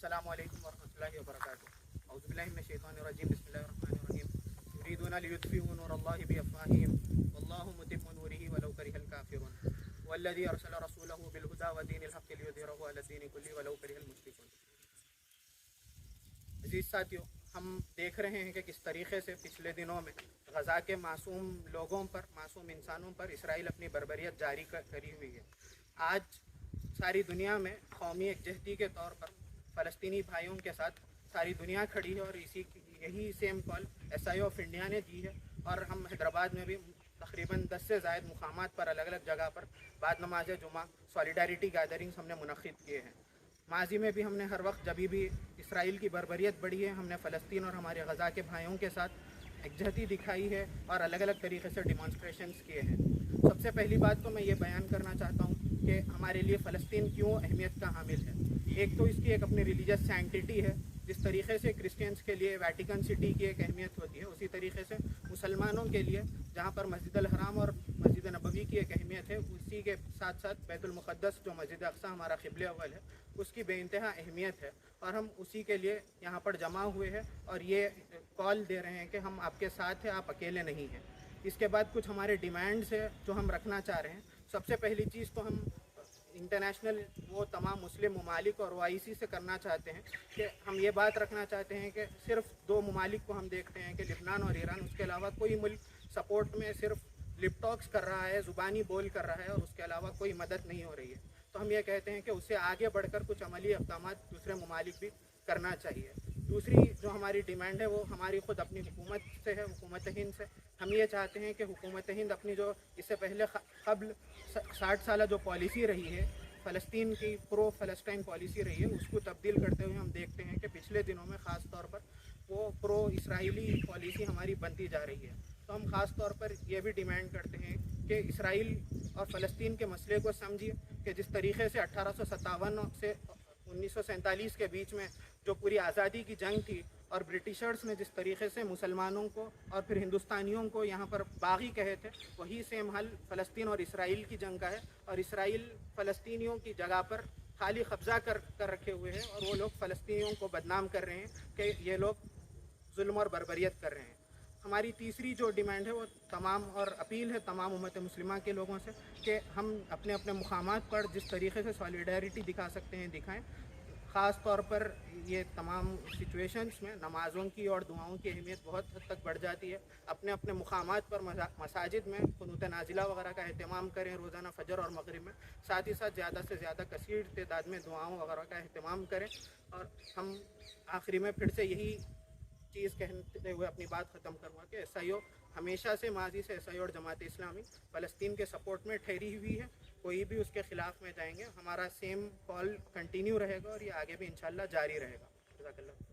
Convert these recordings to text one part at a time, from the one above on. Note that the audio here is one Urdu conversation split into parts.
السلام علیکم ورحمۃ اللہ وبرکاتہ. اعوذ باللہ من الشیطان الرجیم. بسم اللہ الرحمن الرحیم. یریدون لیطفئوا نور اللہ بافواہہم واللہ متم نورہ ولو کرہ الکافرون والذی ارسل رسولہ بالہدی ودین الحق لیظہرہ علی الدین کلہ ولو کرہ المشرکون. عزیز ساتھیو، ہم دیکھ رہے ہیں کہ کس طریقے سے پچھلے دنوں میں غزہ کے معصوم لوگوں پر، معصوم انسانوں پر اسرائیل اپنی بربریت جاری کری ہوئی ہے. آج ساری دنیا میں قومی یکجہتی کے طور پر فلسطینی بھائیوں کے ساتھ ساری دنیا کھڑی ہے، اور یہی same call S I of India نے دی ہے. اور ہم حیدرآباد میں بھی تقریباً 10 سے زائد مقامات پر الگ الگ جگہ پر بعد نماز جمعہ سولیڈیرٹی گیدرنگز ہم نے منعقد کیے ہیں. ماضی میں بھی ہم نے ہر وقت جبھی بھی اسرائیل کی بربریت بڑھی ہے، ہم نے فلسطین اور ہمارے غزہ کے بھائیوں کے ساتھ یکجہتی دکھائی ہے اور الگ الگ طریقے سے ڈیمانسٹریشنز کیے ہیں. سب سے پہلی بات تو میں یہ بیان کرنا چاہتا ہوں کہ ہمارے لیے فلسطین کیوں اہمیت کا حامل ہے. ایک تو اس کی ایک اپنی ریلیجس سینکٹیٹی ہے. جس طریقے سے کرسچنس کے لیے ویٹیکن سٹی کی ایک اہمیت ہوتی ہے، اسی طریقے سے مسلمانوں کے لیے جہاں پر مسجد الحرام اور مسجد نبوی کی ایک اہمیت ہے، اسی کے ساتھ ساتھ بیت المقدس جو مسجد اقصی ہمارا قبلہ اول ہے، اس کی بے انتہا اہمیت ہے. اور ہم اسی کے لیے یہاں پر جمع ہوئے ہیں اور یہ کال دے رہے ہیں کہ ہم آپ کے ساتھ ہیں، آپ اکیلے نہیں ہیں. اس کے بعد کچھ ہمارے ڈیمانڈز ہیں جو ہم رکھنا چاہ رہے ہیں. سب سے پہلی چیز تو ہم انٹرنیشنل وہ تمام مسلم ممالک اور OIC سے کرنا چاہتے ہیں کہ ہم یہ بات رکھنا چاہتے ہیں کہ صرف 2 ممالک کو ہم دیکھتے ہیں کہ لبنان اور ایران، اس کے علاوہ کوئی ملک سپورٹ میں صرف لپ ٹاکس کر رہا ہے، زبانی بول کر رہا ہے، اور اس کے علاوہ کوئی مدد نہیں ہو رہی ہے. تو ہم یہ کہتے ہیں کہ اس سے آگے بڑھ کر کچھ عملی اقدامات دوسرے ممالک بھی کرنا چاہیے. دوسری جو ہماری ڈیمانڈ ہے وہ ہماری خود اپنی حکومت سے ہے، حکومت ہند سے. ہم یہ چاہتے ہیں کہ حکومت ہند اپنی جو اس سے پہلے قبل 60 سالہ جو پالیسی رہی ہے، فلسطین کی پرو فلسطین پالیسی رہی ہے، اس کو تبدیل کرتے ہوئے ہم دیکھتے ہیں کہ پچھلے دنوں میں خاص طور پر وہ پرو اسرائیلی پالیسی ہماری بنتی جا رہی ہے. تو ہم خاص طور پر یہ بھی ڈیمانڈ کرتے ہیں کہ اسرائیل اور فلسطین کے مسئلے کو سمجھیے کہ جس طریقے سے 1857 سے 1947 کے بیچ میں جو پوری آزادی کی جنگ تھی، اور برٹشرز نے جس طریقے سے مسلمانوں کو اور پھر ہندوستانیوں کو یہاں پر باغی کہے تھے، وہی سیم حل فلسطین اور اسرائیل کی جنگ کا ہے. اور اسرائیل فلسطینیوں کی جگہ پر خالی قبضہ کر رکھے ہوئے ہیں، اور وہ لوگ فلسطینیوں کو بدنام کر رہے ہیں کہ یہ لوگ ظلم اور بربریت کر رہے ہیں. ہماری تیسری جو ڈیمانڈ ہے وہ تمام اور اپیل ہے تمام امت مسلمہ کے لوگوں سے کہ ہم اپنے اپنے مقامات پر جس طریقے سے سولیڈیرٹی دکھا سکتے ہیں دکھائیں. خاص طور پر یہ تمام سچویشنز میں نمازوں کی اور دعاؤں کی اہمیت بہت حد تک بڑھ جاتی ہے. اپنے اپنے مقامات پر مساجد میں قنوت نازلہ وغیرہ کا اہتمام کریں روزانہ فجر اور مغرب میں. ساتھ ہی ساتھ زیادہ سے زیادہ کثیر تعداد میں دعاؤں وغیرہ کا اہتمام کریں. اور ہم آخری میں پھر سے یہی چیز کہتے ہوئے اپنی بات ختم کروں گا کہ SIO ہمیشہ سے ماضی سے SIO اور جماعت اسلامی فلسطین کے سپورٹ میں ٹھہری ہوئی ہے. کوئی بھی اس کے خلاف میں جائیں گے، ہمارا سیم کال کنٹینیو رہے گا اور یہ آگے بھی انشاءاللہ جاری رہے گا. جزاک اللہ.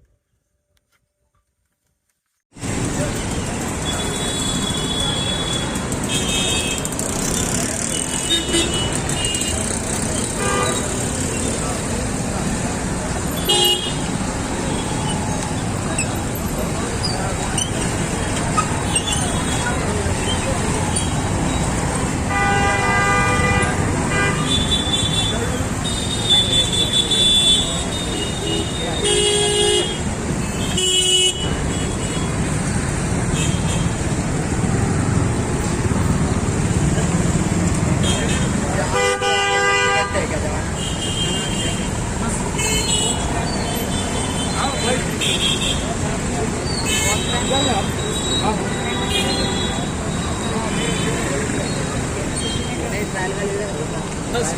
بس